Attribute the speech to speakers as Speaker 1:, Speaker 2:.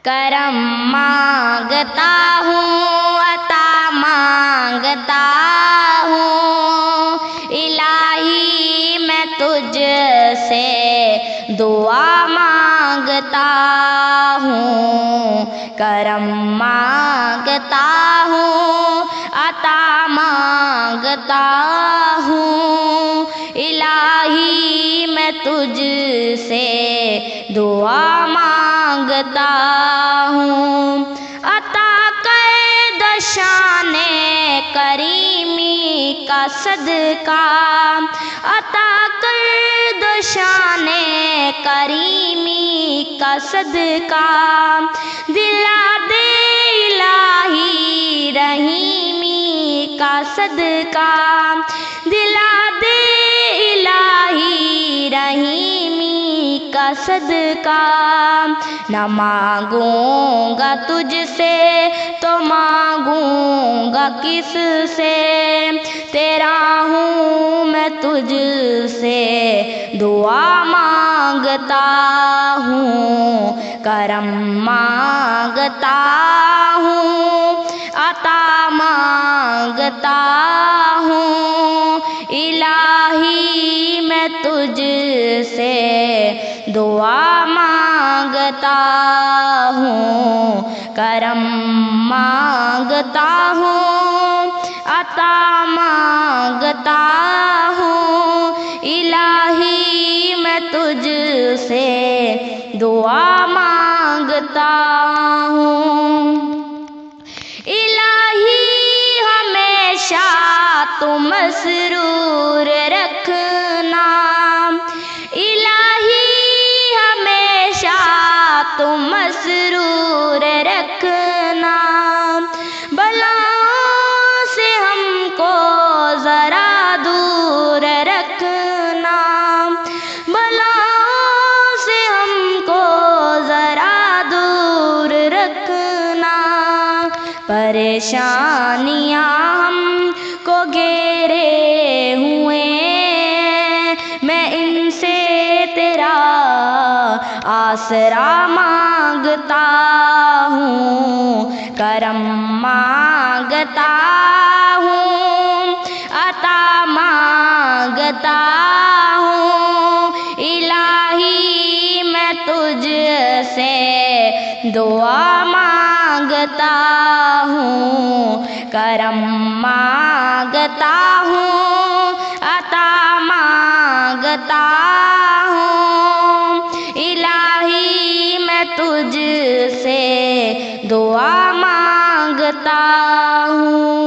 Speaker 1: کرم مانگتا ہوں، عطا مانگتا ہوں، الہی میں تجھ سے دعا مانگتا ہوں، کرم مانگتا ہوں، عطا مانگتا ہوں، الہی میں تجھ سے دعا مانگتا ہوں، عطا کر دے شان کریمی کا صدقہ، عطا کر دے شان کریمی کا صدقہ، دلا دے الہی رحیمی کا صدقہ، دلا دے الہی رحیمی کا صدقہ، نہ مانگوں گا تجھ سے تو مانگوں گا کس سے، تیرا ہوں میں تجھ سے دعا مانگتا ہوں، کرم مانگتا ہوں، عطا مانگتا ہوں، الہی میں تجھ سے دعا مانگتا ہوں، کرم مانگتا ہوں، عطا مانگتا ہوں، الہی میں تجھ سے دعا مانگتا ہوں، الہی ہمیشہ تو مسرور رکھنا، الہی ہمیشہ تو مسرور رکھنا، بلاؤں سے ہم کو ذرا دور رکھنا، بلاؤں سے ہم کو ذرا دور رکھنا، پریشانیاں ہم کو گھیرے ہوئے، میں ان سے تیرا آسرا مانگتا ہوں، کرم مانگتا ہوں، عطا مانگتا ہوں، الہی میں تجھ سے دعا مانگتا ہوں، کرم مانگتا ہوں، عطا مانگتا ہوں، الہی میں تجھ سے دعا مانگتا ہوں۔